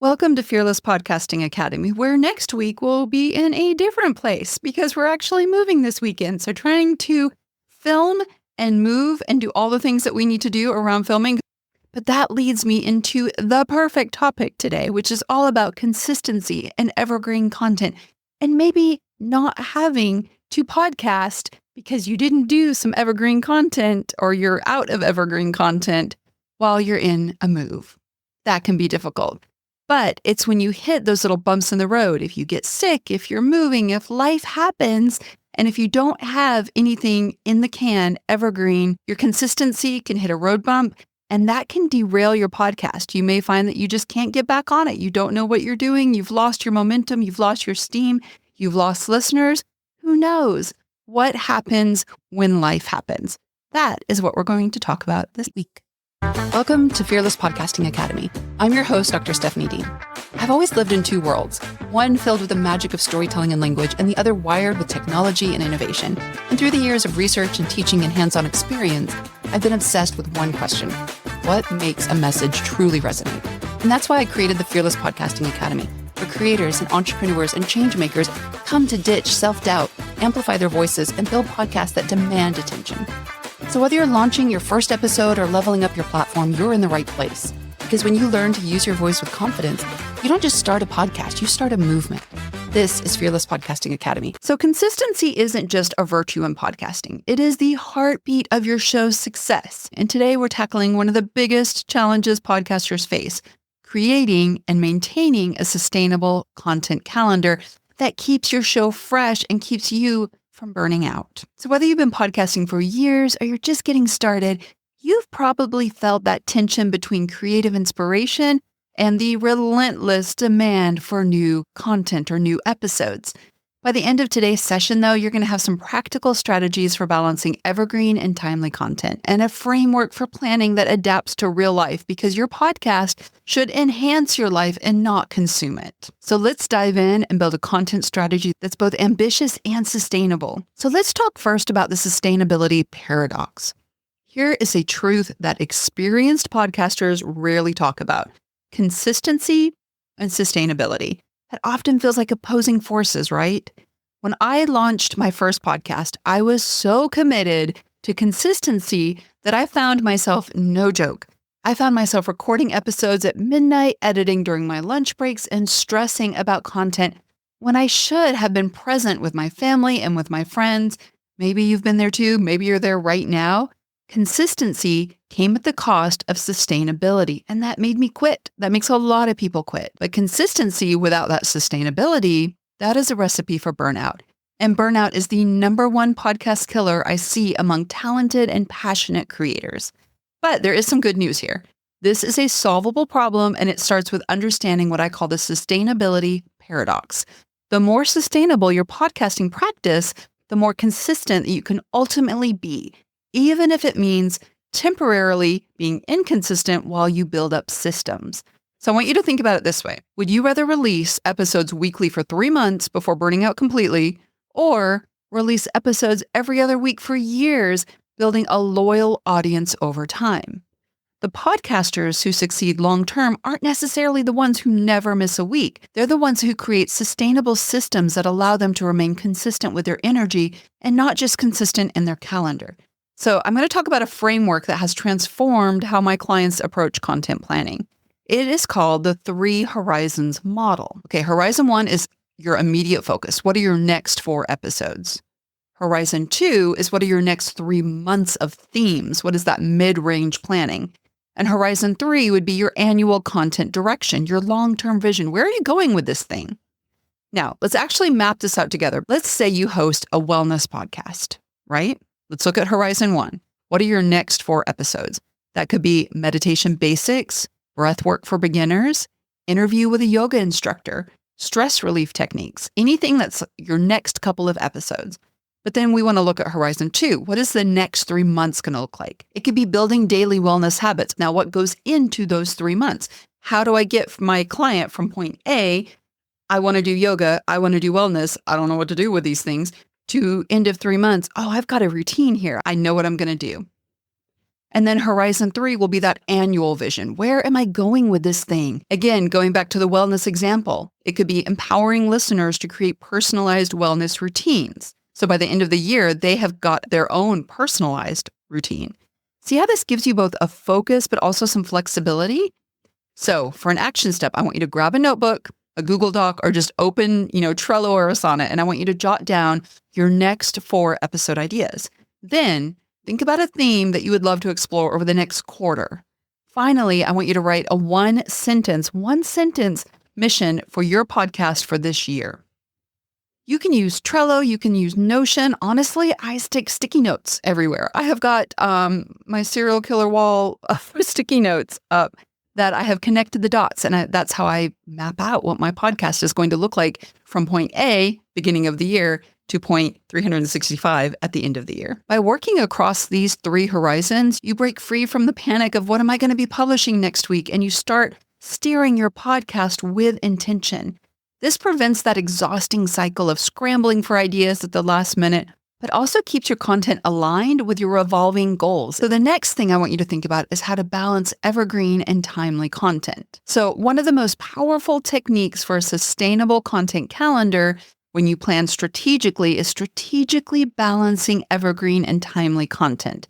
Welcome to Fearless Podcasting Academy, where next week we'll be in a different place because we're actually moving this weekend. So trying to film and move and do all the things that we need to do around filming. But that leads me into the perfect topic today, which is all about consistency and evergreen content, and maybe not having to podcast because you didn't do some evergreen content or you're out of evergreen content while you're in a move. That can be difficult. But it's when you hit those little bumps in the road, if you get sick, if you're moving, if life happens, and if you don't have anything in the can, evergreen, your consistency can hit a road bump, and that can derail your podcast. You may find that you just can't get back on it. You don't know what you're doing. You've lost your momentum. You've lost your steam. You've lost listeners. Who knows what happens when life happens? That is what we're going to talk about this week. Welcome to Fearless Podcasting Academy. I'm your host, Dr. Stephanie Dean. I've always lived in two worlds, one filled with the magic of storytelling and language, and the other wired with technology and innovation. And through the years of research and teaching and hands-on experience, I've been obsessed with one question: what makes a message truly resonate? And that's why I created the Fearless Podcasting Academy, where creators and entrepreneurs and change makers come to ditch self-doubt, amplify their voices, and build podcasts that demand attention. So whether you're launching your first episode or leveling up your platform, you're in the right place. Because when you learn to use your voice with confidence, you don't just start a podcast, you start a movement. This is Fearless Podcasting Academy. So consistency isn't just a virtue in podcasting. It is the heartbeat of your show's success. And today we're tackling one of the biggest challenges podcasters face: creating and maintaining a sustainable content calendar that keeps your show fresh and keeps you from burning out. So whether you've been podcasting for years or you're just getting started, you've probably felt that tension between creative inspiration and the relentless demand for new content or new episodes. By the end of today's session, though, you're going to have some practical strategies for balancing evergreen and timely content and a framework for planning that adapts to real life, because your podcast should enhance your life and not consume it. So let's dive in and build a content strategy that's both ambitious and sustainable. So let's talk first about the sustainability paradox. Here is a truth that experienced podcasters rarely talk about: consistency and sustainability. That often feels like opposing forces, right? When I launched my first podcast, I was so committed to consistency that I found myself, no joke, I found myself recording episodes at midnight, editing during my lunch breaks, and stressing about content when I should have been present with my family and with my friends. Maybe you've been there too. Maybe you're there right now. Consistency came at the cost of sustainability, and that made me quit. That makes a lot of people quit. But consistency without that sustainability, that is a recipe for burnout. And burnout is the number one podcast killer I see among talented and passionate creators. But there is some good news here. This is a solvable problem, and it starts with understanding what I call the sustainability paradox. The more sustainable your podcasting practice, the more consistent you can ultimately be, even if it means temporarily being inconsistent while you build up systems. So I want you to think about it this way. Would you rather release episodes weekly for 3 months before burning out completely, or release episodes every other week for years, building a loyal audience over time? The podcasters who succeed long-term aren't necessarily the ones who never miss a week. They're the ones who create sustainable systems that allow them to remain consistent with their energy and not just consistent in their calendar. So I'm going to talk about a framework that has transformed how my clients approach content planning. It is called the 3 Horizons model. Okay, Horizon 1 is your immediate focus. What are your next 4 episodes? Horizon 2 is what are your next 3 months of themes? What is that mid-range planning? And Horizon 3 would be your annual content direction, your long-term vision. Where are you going with this thing? Now, let's actually map this out together. Let's say you host a wellness podcast, right? Let's look at Horizon 1. What are your next 4 episodes? That could be meditation basics, breath work for beginners, interview with a yoga instructor, stress relief techniques, anything that's your next couple of episodes. But then we want to look at Horizon 2. What is the next 3 months going to look like? It could be building daily wellness habits. Now, what goes into those 3 months? How do I get my client from point A, I want to do yoga, I want to do wellness, I don't know what to do with these things, to end of 3 months, oh, I've got a routine here. I know what I'm going to do. And then horizon 3 will be that annual vision. Where am I going with this thing? Again, going back to the wellness example, it could be empowering listeners to create personalized wellness routines. So by the end of the year, they have got their own personalized routine. See how this gives you both a focus, but also some flexibility? So for an action step, I want you to grab a notebook, a Google Doc, or just open, Trello or Asana, and I want you to jot down your next 4 episode ideas. Then think about a theme that you would love to explore over the next quarter. Finally, I want you to write a one sentence mission for your podcast for this year. You can use Trello, you can use Notion. Honestly, I stick sticky notes everywhere. I have got my serial killer wall of sticky notes up that I have connected the dots, and that's how I map out what my podcast is going to look like from point A, beginning of the year, to point 365 at the end of the year. By working across these 3 horizons, you break free from the panic of what am I going to be publishing next week, and you start steering your podcast with intention. This prevents that exhausting cycle of scrambling for ideas at the last minute, but also keeps your content aligned with your evolving goals. So the next thing I want you to think about is how to balance evergreen and timely content. So one of the most powerful techniques for a sustainable content calendar when you plan strategically is strategically balancing evergreen and timely content.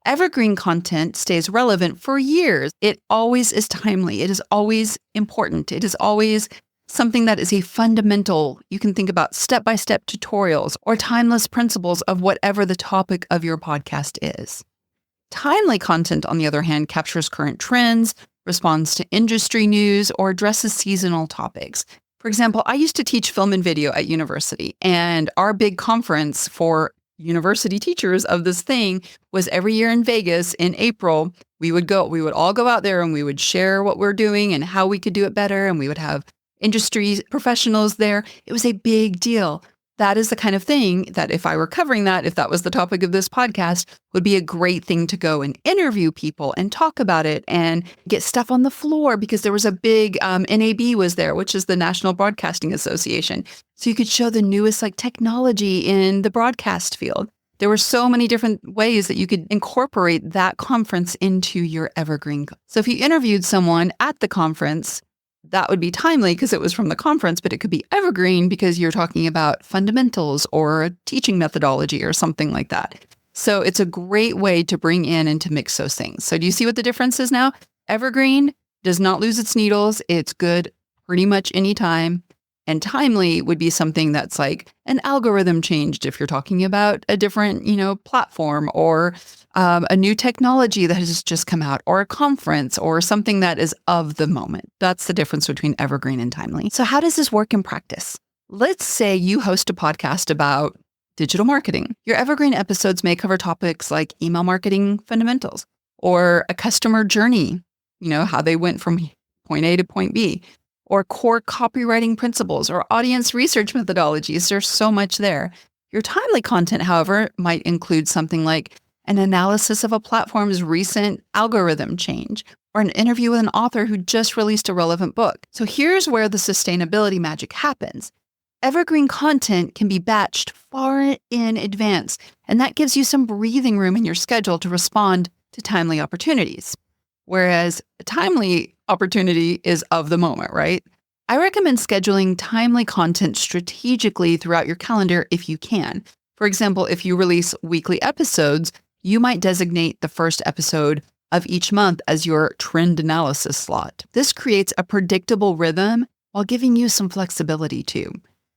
Evergreen content stays relevant for years. It always is timely. It is always important. It is always something that is a fundamental. You can think about step-by-step tutorials or timeless principles of whatever the topic of your podcast is. Timely content, on the other hand, captures current trends, responds to industry news, or addresses seasonal topics. For example, I used to teach film and video at university, and our big conference for university teachers of this thing was every year in Vegas in April. We would all go out there and we would share what we're doing and how we could do it better, and we would have industry professionals there. It was a big deal. That is the kind of thing that if I were covering that, if that was the topic of this podcast, would be a great thing to go and interview people and talk about it and get stuff on the floor, because there was a big NAB was there, which is the National Broadcasting Association. So you could show the newest technology in the broadcast field. There were so many different ways that you could incorporate that conference into your evergreen. So if you interviewed someone at the conference, that would be timely because it was from the conference, but it could be evergreen because you're talking about fundamentals or a teaching methodology or something like that. So it's a great way to bring in and to mix those things. So do you see what the difference is now? Evergreen does not lose its needles. It's good pretty much anytime. And timely would be something that's like an algorithm changed if you're talking about a different, platform, or a new technology that has just come out, or a conference, or something that is of the moment. That's the difference between evergreen and timely. So how does this work in practice? Let's say you host a podcast about digital marketing. Your evergreen episodes may cover topics like email marketing fundamentals, or a customer journey, how they went from point A to point B, or core copywriting principles, or audience research methodologies. There's so much there. Your timely content, however, might include something like an analysis of a platform's recent algorithm change, or an interview with an author who just released a relevant book. So here's where the sustainability magic happens. Evergreen content can be batched far in advance, and that gives you some breathing room in your schedule to respond to timely opportunities. Whereas a timely opportunity is of the moment, right? I recommend scheduling timely content strategically throughout your calendar if you can. For example, if you release weekly episodes, you might designate the first episode of each month as your trend analysis slot. This creates a predictable rhythm while giving you some flexibility too.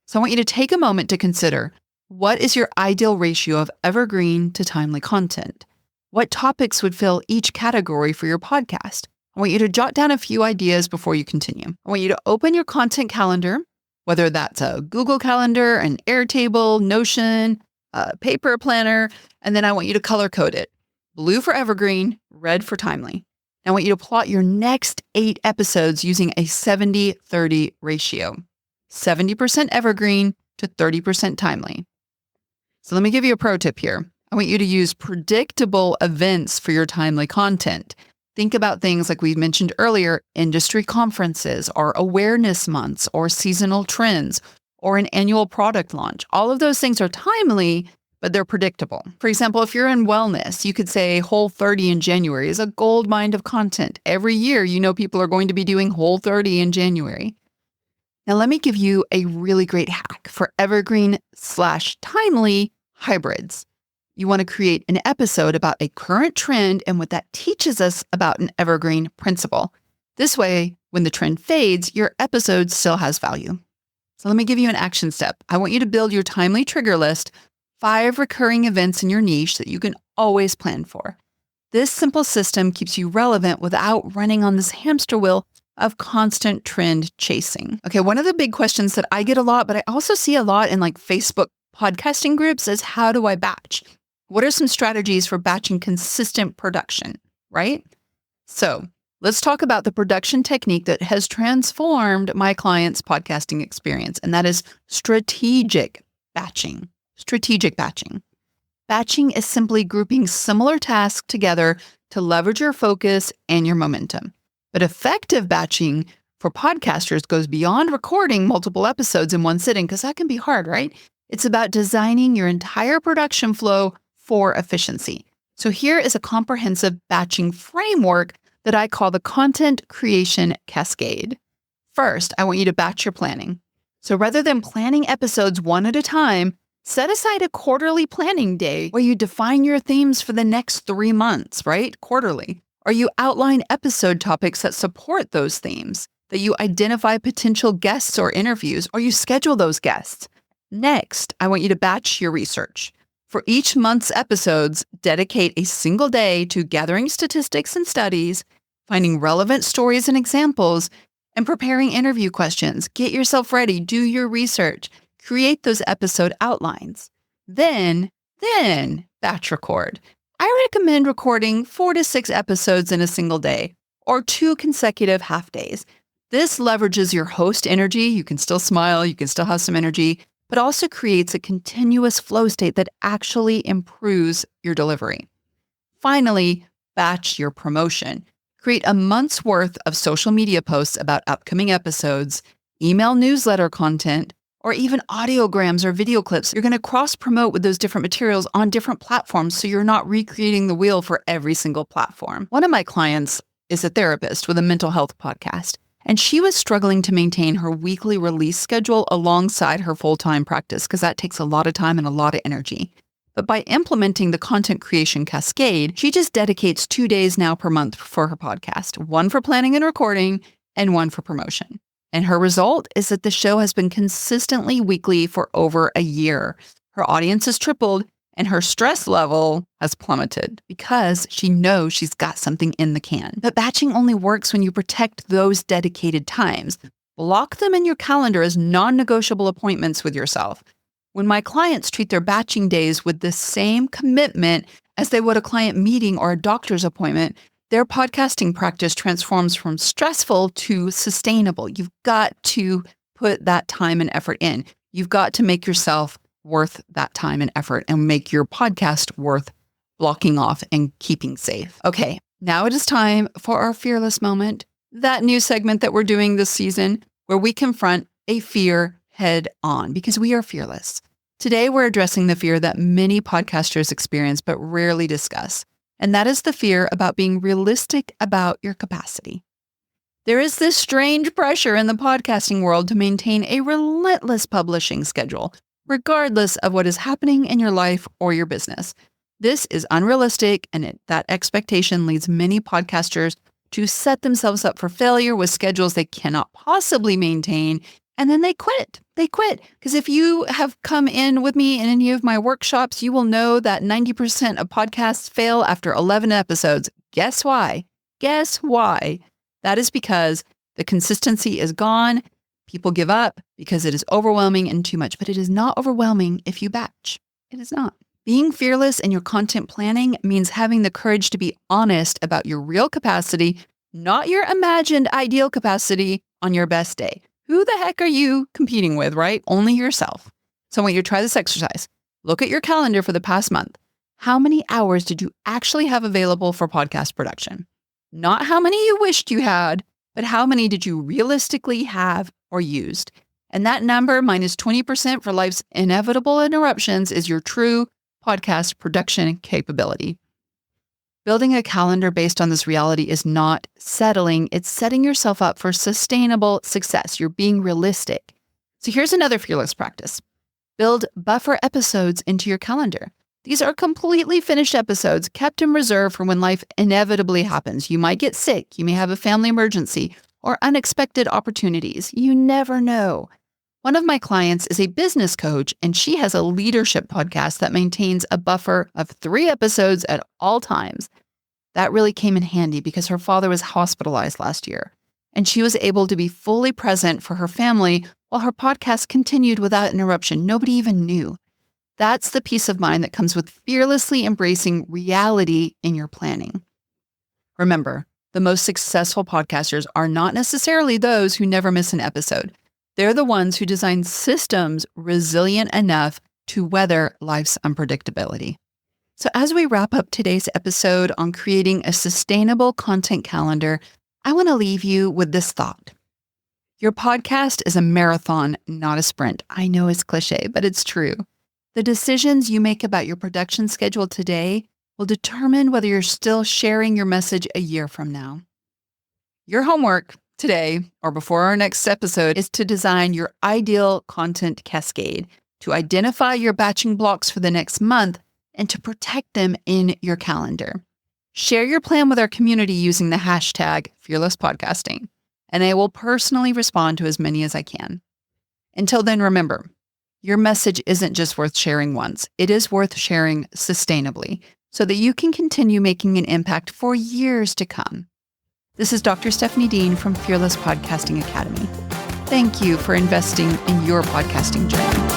So I want you to take a moment to consider, what is your ideal ratio of evergreen to timely content? What topics would fill each category for your podcast? I want you to jot down a few ideas before you continue. I want you to open your content calendar, whether that's a Google Calendar, an Airtable, Notion, a paper planner, and then I want you to color code it. Blue for evergreen, red for timely. I want you to plot your next 8 episodes using a 70-30 ratio. 70% evergreen to 30% timely. So let me give you a pro tip here. I want you to use predictable events for your timely content. Think about things like we mentioned earlier, industry conferences, or awareness months, or seasonal trends, or an annual product launch. All of those things are timely, but they're predictable. For example, if you're in wellness, you could say Whole30 in January is a gold mine of content. Every year, people are going to be doing Whole30 in January. Now, let me give you a really great hack for evergreen/timely hybrids. You want to create an episode about a current trend and what that teaches us about an evergreen principle. This way, when the trend fades, your episode still has value. So let me give you an action step. I want you to build your timely trigger list, 5 recurring events in your niche that you can always plan for. This simple system keeps you relevant without running on this hamster wheel of constant trend chasing. Okay, one of the big questions that I get a lot, but I also see a lot in Facebook podcasting groups is, how do I batch? What are some strategies for batching consistent production, right? So let's talk about the production technique that has transformed my clients' podcasting experience, and that is strategic batching. Strategic batching. Batching is simply grouping similar tasks together to leverage your focus and your momentum. But effective batching for podcasters goes beyond recording multiple episodes in one sitting, because that can be hard, right? It's about designing your entire production flow for efficiency. So here is a comprehensive batching framework that I call the content creation cascade. First, I want you to batch your planning. So rather than planning episodes one at a time, set aside a quarterly planning day where you define your themes for the next 3 months, right? Quarterly. Or you outline episode topics that support those themes, that you identify potential guests or interviews, or you schedule those guests. Next, I want you to batch your research. For each month's episodes, dedicate a single day to gathering statistics and studies, finding relevant stories and examples, and preparing interview questions. Get yourself ready, do your research, create those episode outlines. Then batch record. I recommend recording 4 to 6 episodes in a single day or 2 consecutive half days. This leverages your host energy. You can still smile, you can still have some energy, but also creates a continuous flow state that actually improves your delivery. Finally, batch your promotion. Create a month's worth of social media posts about upcoming episodes, email newsletter content, or even audiograms or video clips. You're going to cross-promote with those different materials on different platforms, so you're not recreating the wheel for every single platform. One of my clients is a therapist with a mental health podcast, and she was struggling to maintain her weekly release schedule alongside her full-time practice, because that takes a lot of time and a lot of energy. But by implementing the content creation cascade, she just dedicates 2 days now per month for her podcast, 1 for planning and recording and 1 for promotion. And her result is that the show has been consistently weekly for over a year. Her audience has tripled and her stress level has plummeted because she knows she's got something in the can. But batching only works when you protect those dedicated times. Block them in your calendar as non-negotiable appointments with yourself. When my clients treat their batching days with the same commitment as they would a client meeting or a doctor's appointment, their podcasting practice transforms from stressful to sustainable. You've got to put that time and effort in. You've got to make yourself worth that time and effort and make your podcast worth blocking off and keeping safe. Okay, now it is time for our fearless moment, that new segment that we're doing this season where we confront a fear head on because we are fearless. Today, we're addressing the fear that many podcasters experience but rarely discuss. And that is the fear about being realistic about your capacity. There is this strange pressure in the podcasting world to maintain a relentless publishing schedule, regardless of what is happening in your life or your business. This is unrealistic, and that expectation leads many podcasters to set themselves up for failure with schedules they cannot possibly maintain, and then they quit. They quit. Because if you have come in with me in any of my workshops, you will know that 90% of podcasts fail after 11 episodes. Guess why? Guess why? That is because the consistency is gone. People give up because it is overwhelming and too much. But it is not overwhelming if you batch. It is not. Being fearless in your content planning means having the courage to be honest about your real capacity, not your imagined ideal capacity on your best day. Who the heck are you competing with, right? Only yourself. So I want you to try this exercise. Look at your calendar for the past month. How many hours did you actually have available for podcast production? Not how many you wished you had, but how many did you realistically have or used? And that number minus 20% for life's inevitable interruptions is your true podcast production capability. Building a calendar based on this reality is not settling. It's setting yourself up for sustainable success. You're being realistic. So here's another fearless practice. Build buffer episodes into your calendar. These are completely finished episodes kept in reserve for when life inevitably happens. You might get sick. You may have a family emergency or unexpected opportunities. You never know. One of my clients is a business coach, and she has a leadership podcast that maintains a buffer of 3 episodes at all times. That really came in handy because her father was hospitalized last year, and she was able to be fully present for her family while her podcast continued without interruption. Nobody even knew. That's the peace of mind that comes with fearlessly embracing reality in your planning. Remember, the most successful podcasters are not necessarily those who never miss an episode. They're the ones who design systems resilient enough to weather life's unpredictability. So as we wrap up today's episode on creating a sustainable content calendar, I want to leave you with this thought. Your podcast is a marathon, not a sprint. I know it's cliche, but it's true. The decisions you make about your production schedule today will determine whether you're still sharing your message a year from now. Your homework today, or before our next episode, is to design your ideal content cascade, to identify your batching blocks for the next month, and to protect them in your calendar. Share your plan with our community using the hashtag #FearlessPodcasting, and I will personally respond to as many as I can. Until then, remember, your message isn't just worth sharing once. It is worth sharing sustainably so that you can continue making an impact for years to come. This is Dr. Stephanie Dean from Fearless Podcasting Academy. Thank you for investing in your podcasting journey.